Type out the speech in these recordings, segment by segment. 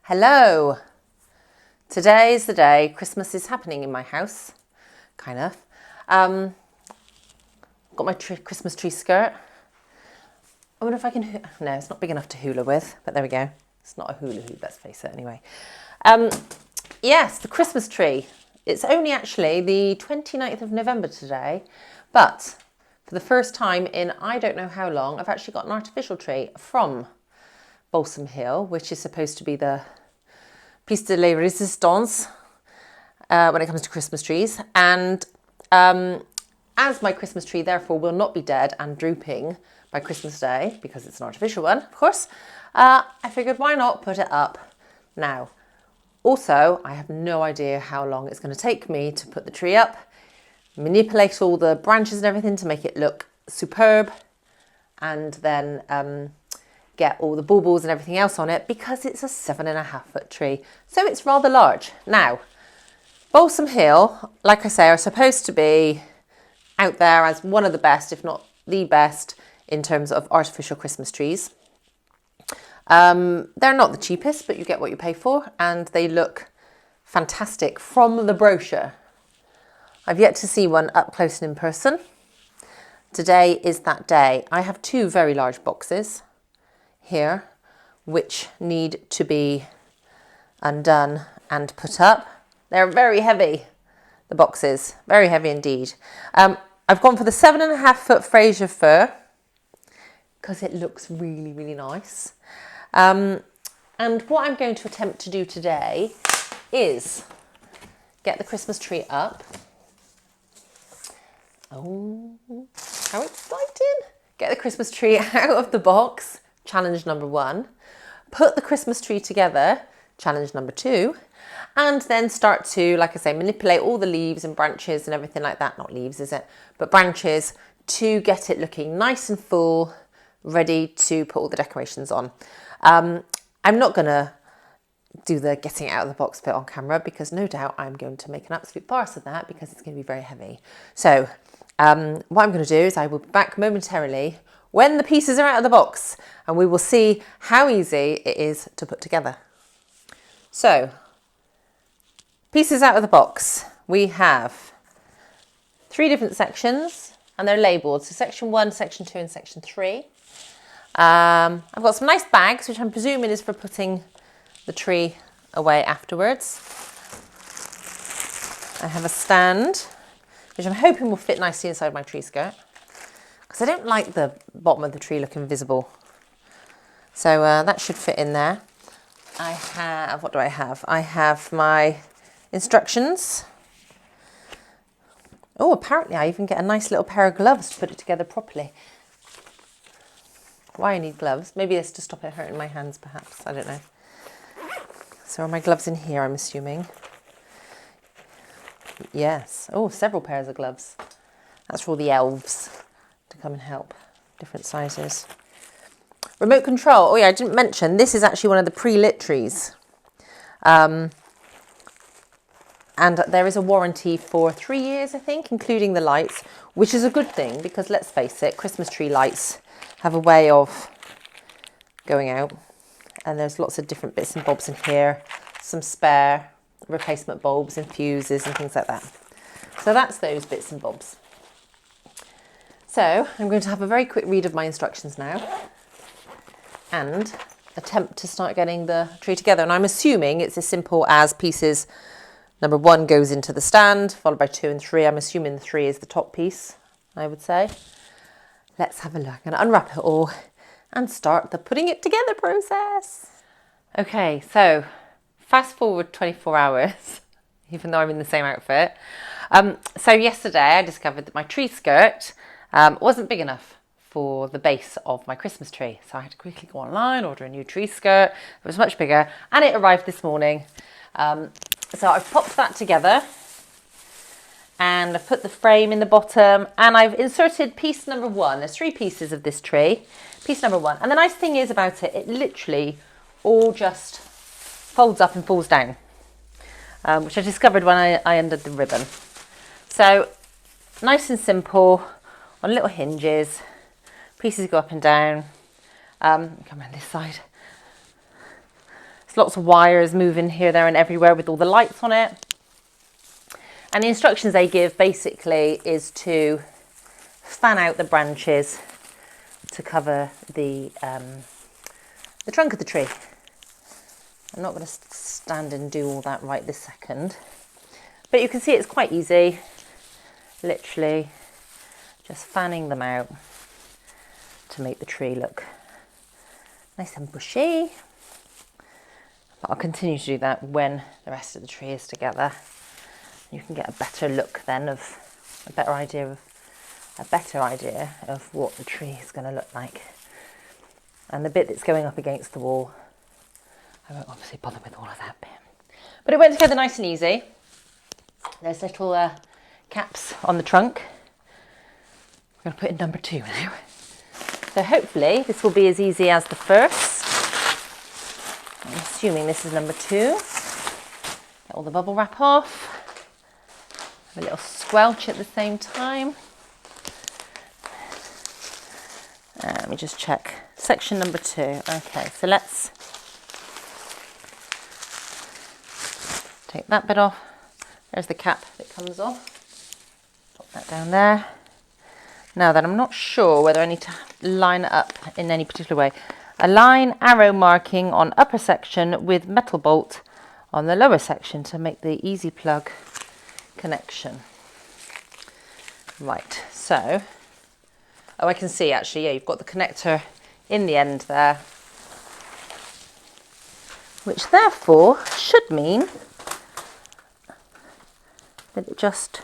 Hello! Today is the day Christmas is happening in my house, kind of. Got my Christmas tree skirt. I wonder if I can, no, it's not big enough to hula with, but there we go. It's not a hula hoop, let's face it anyway. Yes, the Christmas tree. It's only actually the 29th of November today, but for the first time in I don't know how long, I've actually got an artificial tree from Balsam Hill, which is supposed to be the piece de la resistance when it comes to Christmas trees. And as my Christmas tree therefore will not be dead and drooping by Christmas Day, because it's an artificial one, of course, I figured why not put it up now. Also, I have no idea how long it's going to take me to put the tree up, manipulate all the branches and everything to make it look superb, and then get all the baubles and everything else on it, because it's a 7.5-foot tree. So it's rather large. Now, Balsam Hill, like I say, are supposed to be out there as one of the best, if not the best, in terms of artificial Christmas trees. They're not the cheapest, but you get what you pay for, and they look fantastic from the brochure. I've yet to see one up close and in person. Today is that day. I have two very large boxes here which need to be undone and put up. They're very heavy, the boxes, very heavy indeed. I've gone for the 7.5-foot Fraser fir because it looks really, really nice. And what I'm going to attempt to do today is get the Christmas tree up. Oh, how exciting! Get the Christmas tree out of the box, challenge number 1. Put the Christmas tree together, challenge number 2. And then start to, like I say, manipulate all the leaves and branches and everything like that. Not leaves, is it? But branches, to get it looking nice and full, ready to put all the decorations on. I'm not going to do the getting it out of the box bit on camera, because no doubt I'm going to make an absolute farce of that, because it's going to be very heavy. So what I'm going to do is I will be back momentarily when the pieces are out of the box, and we will see how easy it is to put together. So, pieces out of the box. We have 3 different sections, and they're labelled. So section 1, section 2 and section 3. I've got some nice bags, which I'm presuming is for putting the tree away afterwards. I have a stand, which I'm hoping will fit nicely inside my tree skirt, because I don't like the bottom of the tree looking visible. So that should fit in there. I have, what do I have? I have my instructions. Oh, apparently I even get a nice little pair of gloves to put it together properly. Why I need gloves? Maybe it's to stop it hurting my hands, perhaps. I don't know. So are my gloves in here, I'm assuming? Yes. Oh, several pairs of gloves. That's for all the elves to come and help. Different sizes. Remote control. Oh yeah, I didn't mention, this is actually one of the pre-lit trees. And there is a warranty for 3 years, I think, including the lights, which is a good thing, because let's face it, Christmas tree lights have a way of going out. And there's lots of different bits and bobs in here. Some spare replacement bulbs and fuses and things like that. So that's those bits and bobs. So I'm going to have a very quick read of my instructions now and attempt to start getting the tree together. And I'm assuming it's as simple as pieces number 1 goes into the stand, followed by 2 and 3. I'm assuming the 3 is the top piece, I would say. Let's have a look. I'm going to unwrap it all and start the putting it together process. Okay, so fast forward 24 hours, even though I'm in the same outfit. So yesterday I discovered that my tree skirt wasn't big enough for the base of my Christmas tree. So I had to quickly go online, order a new tree skirt. It was much bigger, and it arrived this morning. So I've popped that together, and I've put the frame in the bottom, and I've inserted piece number 1. There's 3 pieces of this tree. Piece number 1. And the nice thing is about it, it literally all just folds up and falls down, which I discovered when I undid the ribbon. So nice and simple, on little hinges. Pieces go up and down. Come around this side. There's lots of wires moving here, there and everywhere with all the lights on it. And the instructions they give basically is to fan out the branches to cover the trunk of the tree. I'm not going to stand and do all that right this second. But you can see it's quite easy. Literally just fanning them out to make the tree look nice and bushy. But I'll continue to do that when the rest of the tree is together. You can get a better look then of a better idea of what the tree is going to look like. And the bit that's going up against the wall, I won't obviously bother with all of that bit. But it went together nice and easy. There's little caps on the trunk. I'm going to put in number 2 now. So hopefully this will be as easy as the first. I'm assuming this is number 2. Get all the bubble wrap off. Have a little squelch at the same time. Let me just check. Section number 2. Okay, so let's take that bit off. There's the cap that comes off. Pop that down there. Now then, I'm not sure whether I need to line it up in any particular way. Align arrow marking on upper section with metal bolt on the lower section to make the easy plug connection. Right, so, oh, I can see actually, yeah, you've got the connector in the end there, which therefore should mean that it just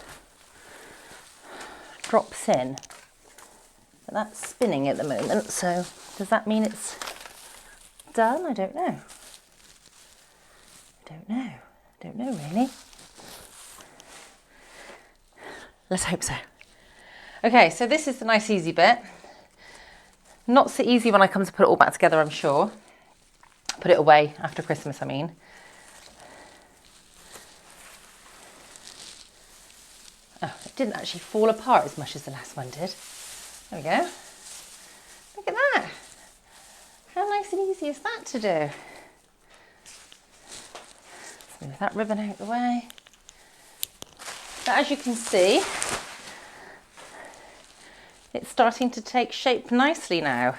drops in. But that's spinning at the moment, so does that mean it's done? I don't know. I don't know really. Let's hope so. Okay, so this is the nice easy bit. Not so easy when I come to put it all back together, I'm sure. Put it away after Christmas, I mean. Oh, it didn't actually fall apart as much as the last one did. There we go. Look at that. How nice and easy is that to do? Let's move that ribbon out of the way. But as you can see, it's starting to take shape nicely now.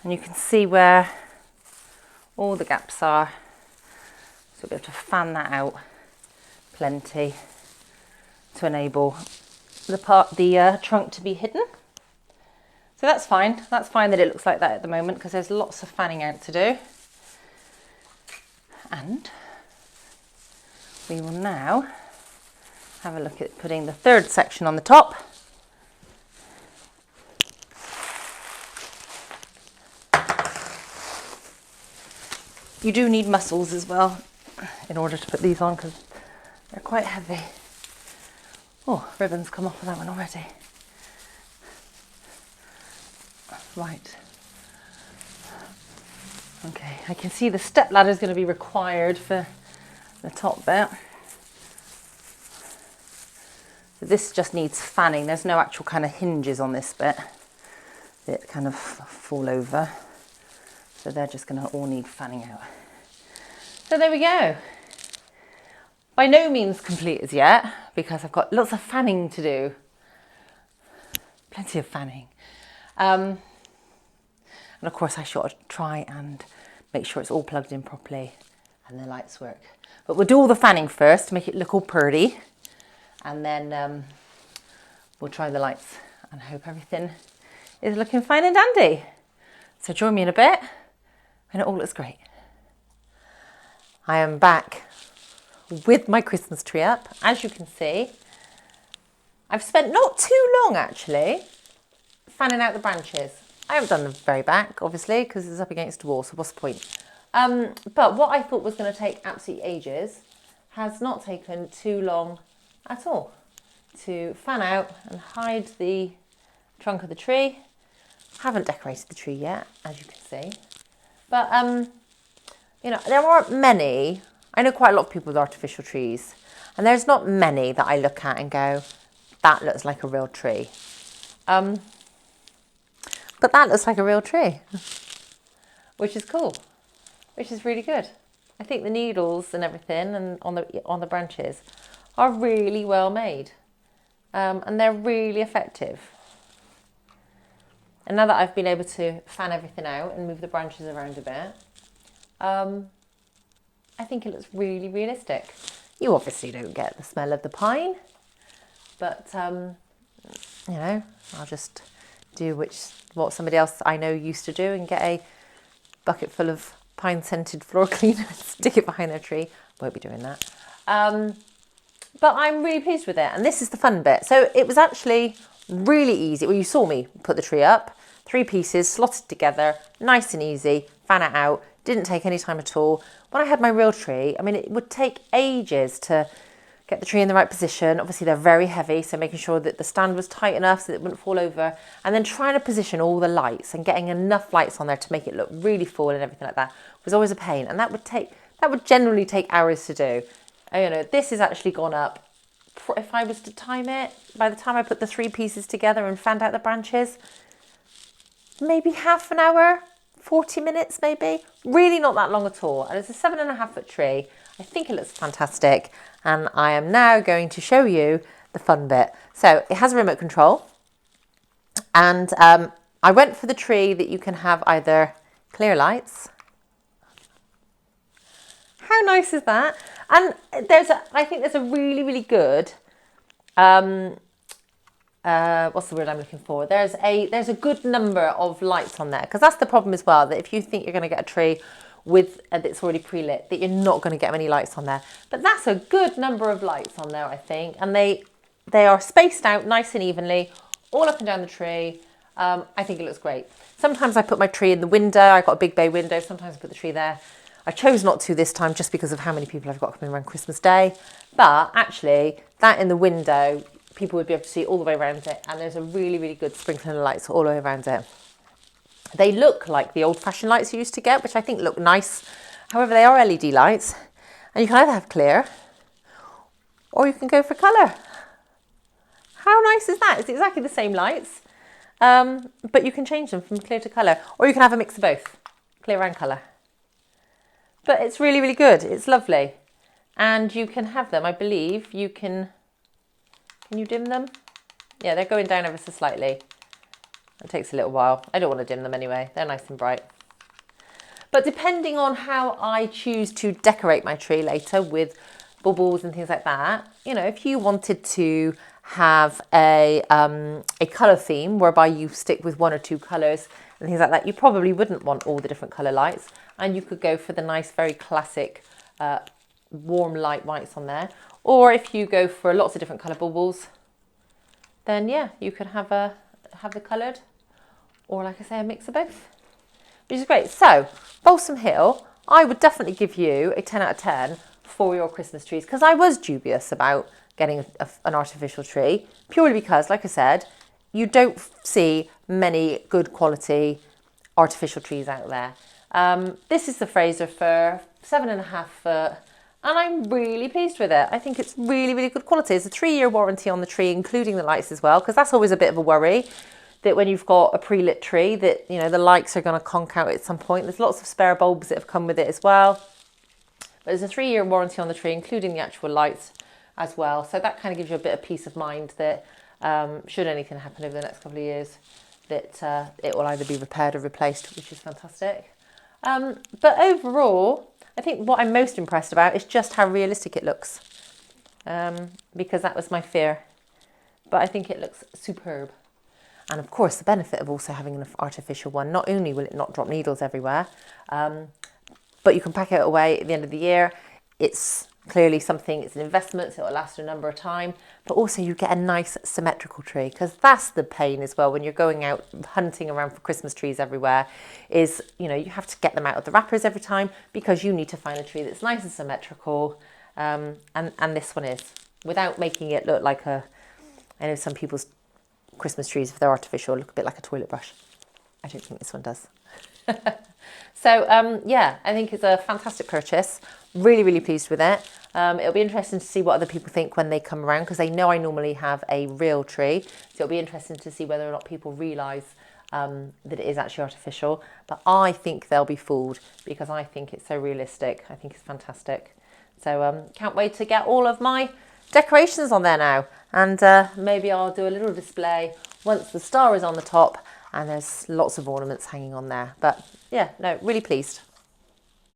And you can see where all the gaps are. So we'll be able to fan that out plenty to enable the trunk to be hidden. So that's fine. That's fine that it looks like that at the moment because there's lots of fanning out to do. And we will now have a look at putting the third section on the top. You do need muscles as well in order to put these on because they're quite heavy. Oh, ribbons come off of that one already. Right. Okay, I can see the step ladder is going to be required for the top bit. So this just needs fanning. There's no actual kind of hinges on this bit that kind of fall over. So they're just going to all need fanning out. So there we go. By no means complete as yet, because I've got lots of fanning to do. Plenty of fanning. And of course I should try and make sure it's all plugged in properly and the lights work. But we'll do all the fanning first to make it look all pretty. And then we'll try the lights and hope everything is looking fine and dandy. So join me in a bit and it all looks great. I am back with my Christmas tree up. As you can see, I've spent not too long actually fanning out the branches. I haven't done the very back, obviously, because it's up against the wall, so what's the point? But what I thought was going to take absolutely ages has not taken too long at all to fan out and hide the trunk of the tree. Haven't decorated the tree yet, as you can see. But, you know, there aren't many. I know quite a lot of people with artificial trees, and there's not many that I look at and go, that looks like a real tree. But that looks like a real tree, which is cool. which is really good. I think the needles and everything and on the branches are really well made, and they're really effective. And now that I've been able to fan everything out and move the branches around a bit, I think it looks really realistic. You obviously don't get the smell of the pine, but you know, I'll just do what somebody else I know used to do and get a bucket full of pine scented floor cleaner and stick it behind their tree. Won't be doing that. But I'm really pleased with it. And this is the fun bit. So it was actually really easy. Well, you saw me put the tree up, 3 pieces slotted together, nice and easy, fan it out. Didn't take any time at all. When I had my real tree, I mean, it would take ages to get the tree in the right position. Obviously, they're very heavy, so making sure that the stand was tight enough so that it wouldn't fall over. And then trying to position all the lights and getting enough lights on there to make it look really full and everything like that was always a pain. And that would generally take hours to do. You know, this has actually gone up. If I was to time it, by the time I put the 3 pieces together and fanned out the branches, maybe half an hour, 40 minutes maybe. Really not that long at all. And it's a 7.5 foot tree. I think it looks fantastic. And I am now going to show you the fun bit. So it has a remote control. And I went for the tree that you can have either clear lights. How nice is that? And I think there's a really, really good, what's the word I'm looking for? There's a good number of lights on there, because that's the problem as well, that if you think you're going to get a tree with that's already pre-lit, that you're not going to get many lights on there. But that's a good number of lights on there, I think. And they are spaced out nice and evenly, all up and down the tree. I think it looks great. Sometimes I put my tree in the window. I've got a big bay window. Sometimes I put the tree there. I chose not to this time just because of how many people I've got coming around Christmas Day. But actually, that in the window, people would be able to see all the way around it. And there's a really, really good sprinkling of lights all the way around it. They look like the old-fashioned lights you used to get, which I think look nice. However, they are LED lights. And you can either have clear, or you can go for colour. How nice is that? It's exactly the same lights, but you can change them from clear to colour. Or you can have a mix of both, clear and colour. But it's really, really good. It's lovely. And you can have them, I believe, can you dim them? Yeah, they're going down ever so slightly. It takes a little while. I don't want to dim them anyway. They're nice and bright. But depending on how I choose to decorate my tree later with bubbles and things like that, you know, if you wanted to have a colour theme whereby you stick with 1 or 2 colours and things like that, you probably wouldn't want all the different colour lights. And you could go for the nice, very classic warm light whites on there. Or if you go for lots of different colour bubbles, then yeah, you could have the coloured, or like I say, a mix of both, which is great. So Balsam Hill, I would definitely give you a 10 out of 10 for your Christmas trees, because I was dubious about getting an artificial tree, purely because, like I said, you don't see many good quality artificial trees out there. This is the Fraser Fir, 7.5 foot, and I'm really pleased with it. I think it's really, really good quality. It's a 3-year warranty on the tree, including the lights as well, because that's always a bit of a worry, that when you've got a pre-lit tree, that, you know, the lights are going to conk out at some point. There's lots of spare bulbs that have come with it as well. But there's a 3-year warranty on the tree, including the actual lights as well. So that kind of gives you a bit of peace of mind that should anything happen over the next couple of years, that it will either be repaired or replaced, which is fantastic. But overall, I think what I'm most impressed about is just how realistic it looks, because that was my fear. But I think it looks superb. And of course, the benefit of also having an artificial one, not only will it not drop needles everywhere, but you can pack it away at the end of the year. It's clearly something, it's an investment, so it'll last a number of time, but also you get a nice symmetrical tree, because that's the pain as well when you're going out hunting around for Christmas trees everywhere, is, you know, you have to get them out of the wrappers every time because you need to find a tree that's nice and symmetrical, and this one is, without making it look like I know some people's Christmas trees, if they're artificial, look a bit like a toilet brush. I don't think this one does. So yeah, I think it's a fantastic purchase. Really, really pleased with it. It'll be interesting to see what other people think when they come around, because they know I normally have a real tree. So it'll be interesting to see whether or not people realise that it is actually artificial. But I think they'll be fooled because I think it's so realistic. I think it's fantastic. So can't wait to get all of my decorations on there now. And maybe I'll do a little display once the star is on the top and there's lots of ornaments hanging on there. But yeah, no, really pleased.